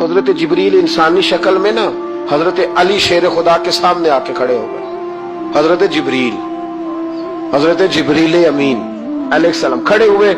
हजरत जिब्रील इंसानी शक्ल में ना हजरत अली शेर खुदा के सामने आके खड़े हो गए। हजरत जिब्रील अमीन अलैहिस्सलाम खड़े हुए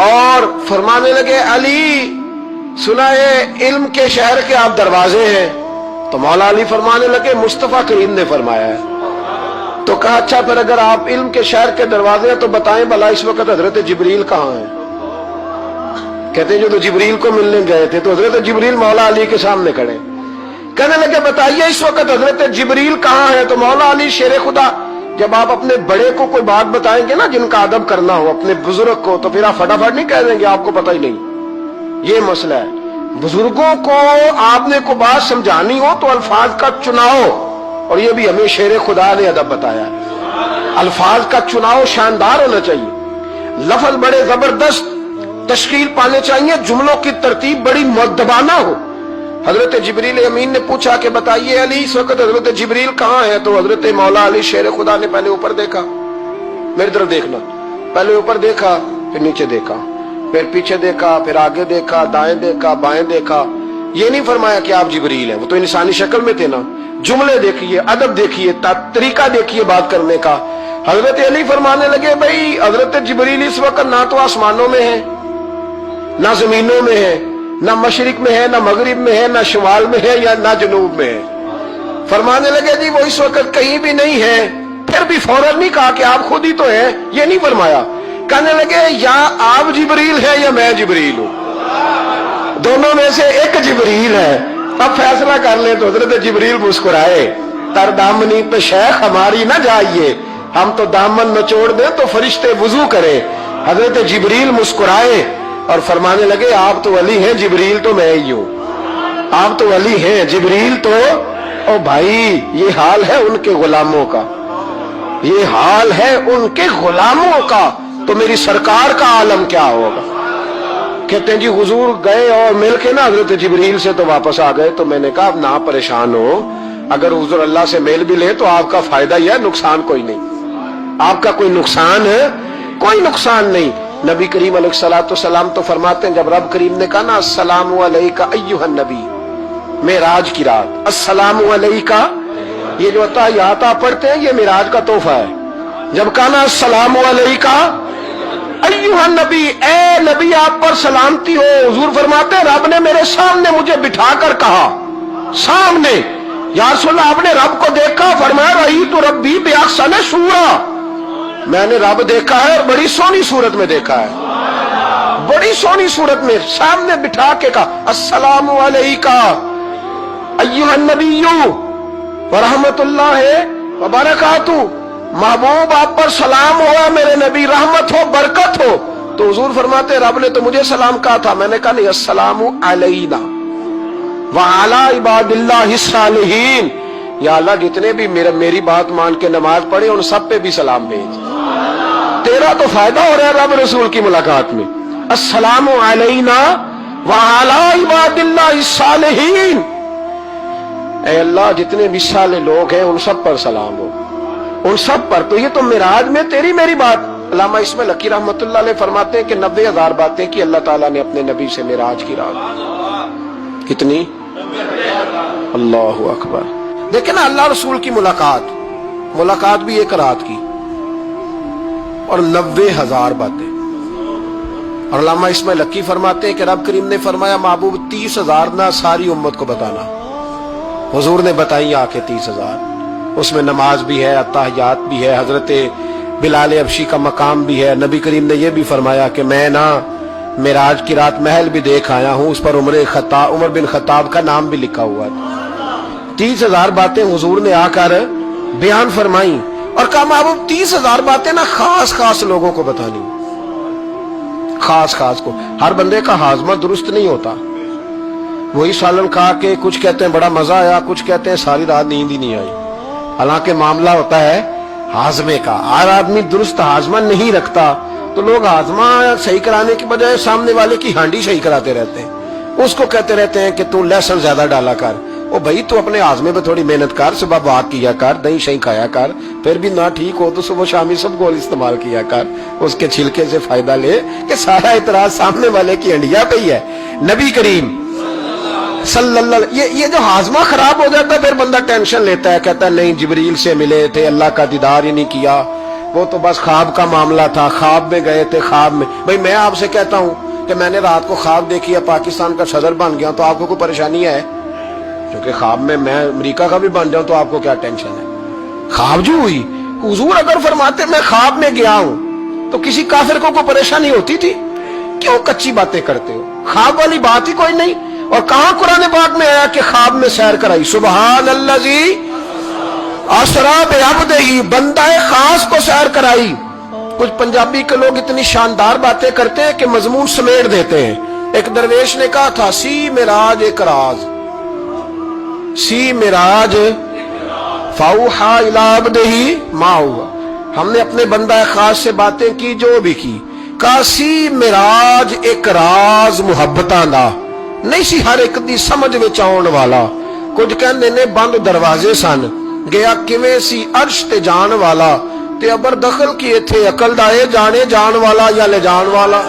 और फरमाने लगे, अली सुना है इल्म के शहर के आप दरवाजे हैं। तो मौला अली फरमाने लगे, मुस्तफा करीम ने फरमाया है। तो कहा, अच्छा फिर अगर आप इल्म के शहर के दरवाजे हैं तो बताएं भला इस वक्त हजरत जिब्रील कहाँ है? कहते हैं जो तो जिब्रील को मिलने गए थे तो हजरत जिब्रील मौला अली के सामने खड़े। कहने लगे, बताइए इस वक्त हजरत जिब्रील कहाँ है? तो मौला अली शेर खुदा, जब आप अपने बड़े को कोई बात बताएंगे ना जिनका अदब करना हो अपने बुजुर्ग को, तो फिर आप फटाफट नहीं कह देंगे आपको पता ही नहीं। ये मसला है, बुजुर्गों को आपने को बात समझानी हो तो अल्फाज का चुनाव, और ये भी हमें शेर खुदा ने अदब बताया, अल्फाज का चुनाव शानदार होना चाहिए, लफ्ज बड़े जबरदस्त तश्कील पाने चाहिए, जुमलों की तरतीब बड़ी मुअद्दबाना हो। हजरत जिब्रील अमीन ने पूछा कि बताइए अली इस वक्त हजरत जिब्रील कहाँ है? तो हजरत मौला अली शेर खुदा ने पहले ऊपर देखा, मेरी तरफ देखना, पहले ऊपर देखा, फिर नीचे देखा, फिर पीछे देखा, फिर आगे देखा, दाएं देखा, बाएं देखा। ये नहीं फरमाया कि आप जिब्रील हैं, वो तो इंसानी शक्ल में थे ना। जुमले देखिए, अदब देखिए, तरीका देखिए बात करने का। हजरत अली फरमाने लगे, भाई हजरत जिब्रील इस वक्त ना तो आसमानों में है, ना जमीनों में है, ना मशरिक में है, ना मगरिब में है, ना शुमाल में है, या ना जनूब में है। फरमाने लगे, जी वो इस वक्त कहीं भी नहीं है। फिर भी फौरन नहीं कहा कि आप खुद ही तो है, ये नहीं फरमाया। कहने लगे, या आप जिब्रील है या मैं जिब्रील हूं, दोनों में से एक जिब्रील है, अब फैसला कर ले। तो हजरत जिब्रील मुस्कुराए, तर दामनी पे शेख हमारी ना जाइए, हम तो दामन नचोड़ दे तो फरिश्ते वुजू करे। हजरत जिब्रील मुस्कुराए और फरमाने लगे, आप तो वली हैं, जिब्रील तो मैं ही हूं। आप तो वली हैं, जिब्रील तो, ओ भाई ये हाल है उनके गुलामों का, ये हाल है उनके गुलामों का, तो मेरी सरकार का आलम क्या होगा? कहते हैं जी हुजूर गए और मिलके ना हजरत जिब्रील से तो वापस आ गए। तो मैंने कहा, आप ना परेशान हो, अगर हुजूर अल्लाह से मेल भी ले तो आपका फायदा ही है, नुकसान कोई नहीं। आपका कोई नुकसान है? कोई नुकसान नहीं। नबी करीम अलैहिस्सलाम तो फरमाते हैं, जब रब करीम ने कहा ना अस्सलामु अलैका अय्युहन नबी, मेराज की रात, अस्सलामु अलैका, ये जो तहियात आप पढ़ते हैं ये मेराज का तोहफा है। जब कहा ना अस्सलामु अलैका अय्युहन नबी, ए नबी आप पर सलामती हो। हुजूर फरमाते हैं, रब ने मेरे सामने मुझे बिठाकर कहा, सामने, या रसूल अल्लाह आपने रब को देखा? फरमाया, रही तो रब्बी बिअहसन सूरा, मैंने रब देखा है और बड़ी सोनी सूरत में देखा है, बड़ी सोनी सूरत में सामने बिठा के कहा, अस्सलामु अलैका अय्युहन नबिय्यु व रहमतुल्लाहि व बरकातुहू, महबूब आप पर सलाम हुआ मेरे नबी, रहमत हो, बरकत हो। तो हुजूर फरमाते, रब ने तो मुझे सलाम कहा था। मैंने कहा, नहीं, अस्सलामु अलैना व अला इबादिल्लाहिस सालिहीन, या अल्लाह जितने भी मेरी बात मान के नमाज पढ़े उन सब पे भी सलाम भेज। तेरा तो फायदा हो रहा है रब रसूल की मुलाकात में। अस्सलामु अलैना व अला इबादिल्लाहिस सालिहीन, ऐ अल्लाह जितने भी साले लोग हैं उन सब पर सलाम हो, उन सब पर। तो ये तो मिराज में तेरी मेरी बात। अल्लामा इस्माइल हकी रहमतुल्लाह अलैह फरमाते हैं कि 90,000 बातें की अल्लाह ताला ने अपने नबी से मिराज की रात। कितनी? अल्लाहु अकबर। देखे ना अल्लाह रसूल की मुलाकात भी एक रात की और 90,000 बातें। और अल्लामा इस्माइल हकी फरमाते हैं कि रब करीम ने फरमाया, महबूब 30,000 ना सारी उम्मत को बताना। हुजूर ने बताई आके 30,000, उसमें नमाज भी है, अत्तहियात भी है, हजरत बिलाल हबशी का मकाम भी है। नबी करीम ने यह भी फरमाया कि मैं ना मिराज की रात महल भी देख आया हूं, उस पर उमर बिन खत्ताब का नाम भी लिखा हुआ था। 30,000 बातें हुजूर ने आकर बयान फरमाई और कहा, महबूब 30,000 बातें ना खास खास लोगों को बतानी, खास खास को। हर बंदे का हाजमा दुरुस्त नहीं होता। वही सालन खा के कुछ कहते हैं बड़ा मजा आया, कुछ कहते हैं सारी रात नींद ही नहीं आई। हालांकि मामला होता है हाजमे का। हर आदमी दुरुस्त हाजमा नहीं रखता, तो लोग हाजमा सही कराने की बजाय सामने वाले की हांडी सही कराते रहते हैं। उसको कहते रहते हैं कि तू लहसुन ज्यादा डाला कर। ओ भाई तू अपने हाजमे पे थोड़ी मेहनत कर, सुबह वाक किया कर, दही शही खाया कर, फिर भी ना ठीक हो तो सुबह शामी सब गोल इस्तेमाल किया कर, उसके छिलके से फायदा ले। कि सारा इतराज सामने वाले की हंडिया पे ही है। नबी करीम صلی اللہ یہ جو ہاضمہ خراب ہو جاتا ہے پھر بندہ ٹینشن لیتا ہے, کہتا ہے نہیں جبریل سے ملے تھے, اللہ کا دیدار ہی نہیں کیا, وہ تو بس خواب کا معاملہ تھا, خواب میں گئے تھے خواب میں. بھائی میں آپ سے کہتا ہوں کہ میں نے رات کو خواب دیکھی ہے پاکستان کا صدر بن گیا, تو آپ کو کوئی پریشانی ہے؟ کیونکہ خواب میں امریکہ کا بھی بن جاؤں تو آپ کو کیا ٹینشن ہے؟ خواب جو ہوئی, حضور اگر فرماتے میں خواب میں گیا ہوں تو کسی کافر کو کوئی پریشانی ہوتی تھی؟ کیوں کچی باتیں کرتے ہو؟ خواب والی بات ہی کوئی نہیں. اور کہاں قرآن پاک میں آیا کہ خواب میں سیر کرائی؟ سبحان الذی اسری بعبدہ, بندہ خاص کو سیر کرائی. کچھ پنجابی کے لوگ اتنی شاندار باتیں کرتے ہیں کہ مضمون سمیٹ دیتے ہیں. ایک درویش نے کہا تھا سی معراج ایک راز, سی معراج فاوحا الی عبدہ ما ہوا. ہم نے اپنے بندہ خاص سے باتیں کی جو بھی کی, کہا سی معراج ایک راز محبتاں دا نہیں سی ہر ایک دی سمجھ وچ آਉਣ والا. کچھ کہندے نے بند دروازے سن, گیا کیویں سی عرش تے جان والا, تے ابر دخل کیے تھے عقل دا اے جانے جان والا یا لے جان والا.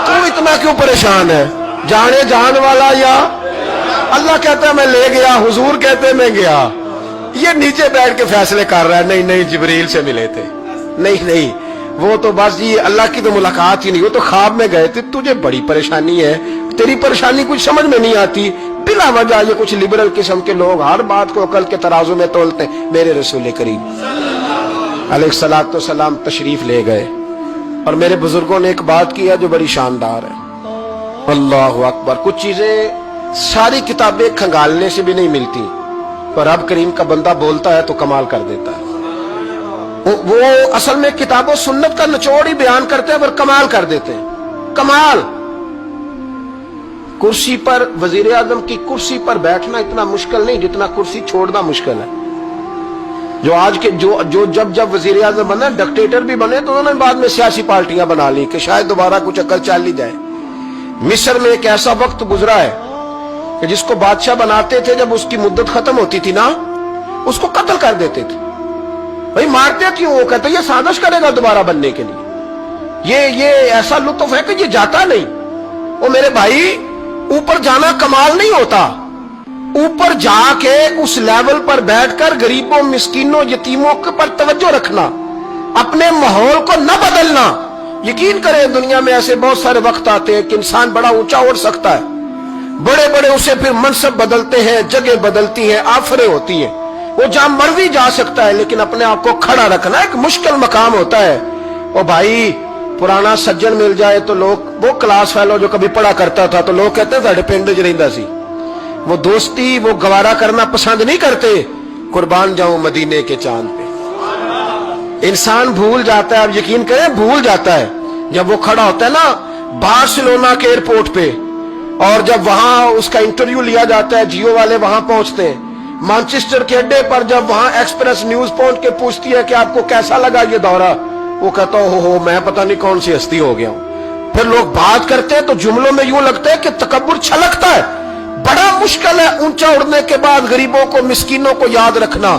تو اتنا کیوں پریشان ہے؟ جانے جان والا یا اللہ کہتا ہے میں لے گیا, حضور کہتے ہیں میں گیا. یہ نیچے بیٹھ کے فیصلے کر رہا ہے نہیں نہیں جبریل سے ملے تھے, نہیں نہیں وہ تو بس یہ اللہ کی تو ملاقات ہی نہیں, وہ تو خواب میں گئے تھے. تجھے بڑی پریشانی ہے, تیری پریشانی کچھ سمجھ میں نہیں آتی. بلا وجہ یہ کچھ لبرل قسم کے لوگ ہر بات کو عقل کے ترازو میں تولتے ہیں. میرے رسول کریم علیہ الصلوۃ والسلام تشریف لے گئے اور میرے بزرگوں نے ایک بات کی ہے جو بڑی شاندار ہے. اللہ اکبر. کچھ چیزیں ساری کتابیں کھنگالنے سے بھی نہیں ملتی, اور رب کریم کا بندہ بولتا ہے تو کمال کر دیتا ہے. وہ اصل میں کتاب و سنت کا نچوڑ ہی بیان کرتے ہیں پر کمال کر دیتے ہیں. کمال. کرسی پر, وزیر اعظم کی کرسی پر بیٹھنا اتنا مشکل نہیں جتنا کرسی چھوڑنا مشکل ہے. جو آج کے جو جب وزیر اعظم بنے, ڈکٹیٹر بھی بنے, تو انہوں نے بعد میں سیاسی پارٹیاں بنا لی کہ شاید دوبارہ کچھ عقل چل لی جائے. مصر میں ایک ایسا وقت گزرا ہے کہ جس کو بادشاہ بناتے تھے جب اس کی مدت ختم ہوتی تھی نا, اس کو قتل کر دیتے تھے. بھائی مارتے کیوں؟ وہ کہتے یہ سازش کرے گا دوبارہ بننے کے لیے. یہ ایسا لطف ہے کہ یہ جاتا نہیں. وہ میرے بھائی اوپر جانا کمال نہیں ہوتا, اوپر جا کے اس لیول پر بیٹھ کر غریبوں مسکینوں یتیموں کے پر توجہ رکھنا, اپنے ماحول کو نہ بدلنا. یقین کریں دنیا میں ایسے بہت سارے وقت آتے ہیں کہ انسان بڑا اونچا اڑ سکتا ہے, بڑے بڑے اسے پھر منصب بدلتے ہیں, جگہ بدلتی ہیں, آفریں ہوتی ہیں, وہ جہاں مرضی جا سکتا ہے, لیکن اپنے آپ کو کھڑا رکھنا ایک مشکل مقام ہوتا ہے. اور بھائی پرانا سجن مل جائے تو لوگ, وہ کلاس فیلو جو کبھی پڑھا کرتا تھا تو لوگ کہتے ہیں ساڈے پنڈ وچ رہندا سی, وہ دوستی وہ گوارا کرنا پسند نہیں کرتے. قربان جاؤں مدینے کے چاند پہ. انسان بھول جاتا ہے, آپ یقین کریں بھول جاتا ہے. جب وہ کھڑا ہوتا ہے نا بارسلونا کے ایئرپورٹ پہ, اور جب وہاں اس کا انٹرویو لیا جاتا ہے, جیو والے وہاں پہنچتے ہیں, مانچسٹر کے اڈے پر جب وہاں ایکسپریس نیوز پہنچ کے پوچھتی ہے کہ آپ کو کیسا لگا یہ دورہ, وہ کہتا ہو میں پتہ نہیں کون سی ہستی ہو گیا ہوں. پھر لوگ بات کرتے ہیں تو جملوں میں یوں لگتا ہے کہ تکبر چھلکتا ہے. بڑا مشکل ہے اونچا اڑنے کے بعد غریبوں کو مسکینوں کو یاد رکھنا.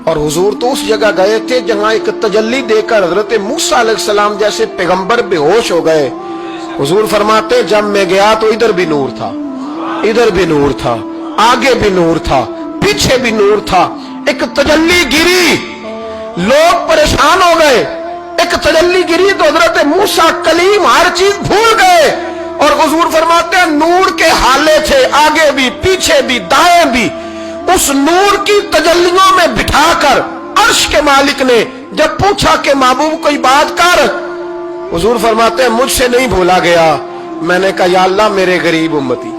اور حضور تو اس جگہ گئے تھے جہاں ایک تجلی دے کر حضرت موسیٰ علیہ السلام جیسے پیغمبر بے ہوش ہو گئے. حضور فرماتے جب میں گیا تو ادھر بھی نور تھا, ادھر بھی نور تھا, آگے بھی نور تھا, پیچھے بھی نور تھا. ایک تجلی گری, لوگ پریشان ہو گئے. ایک تجلی گری تو حضرت موسیٰ کلیم ہر چیز بھول گئے. اور حضور فرماتے ہیں نور کے حالے تھے, آگے بھی پیچھے بھی دائیں بھی. اس نور کی تجلیوں میں بٹھا کر عرش کے مالک نے جب پوچھا کہ محبوب کوئی بات کر, حضور فرماتے ہیں مجھ سے نہیں بھولا گیا. میں نے کہا یا اللہ میرے غریب امتی,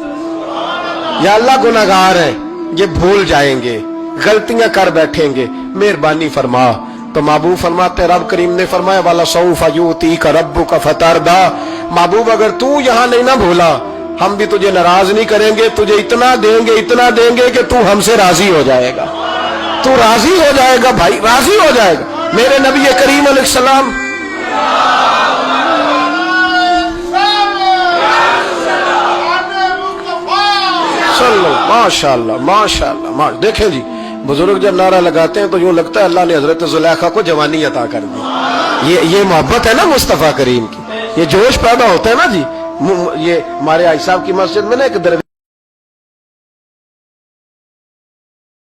یا اللہ گناہگار ہیں, یہ بھول جائیں گے, غلطیاں کر بیٹھیں گے, مہربانی فرما. تو محبوب فرماتے رب کریم نے فرمایا والا سوف یؤتیک ربک فترضی, محبوب اگر تو یہاں نہیں نہ بھولا ہم بھی تجھے ناراض نہیں کریں گے, تجھے اتنا دیں گے کہ تو ہم سے راضی ہو جائے گا. تو راضی ہو جائے گا بھائی, راضی ہو جائے گا. میرے نبی کریم علیہ السلام ماشاء اللہ. دیکھیں جی بزرگ جب نعرہ لگاتے ہیں تو یوں لگتا ہے اللہ نے حضرت زلیخا کو جوانی عطا کر دی. یہ محبت ہے نا مصطفیٰ کریم کی, یہ جوش پیدا ہوتا ہے نا جی. یہ ہمارے حاج صاحب کی مسجد میں نا ایک درویش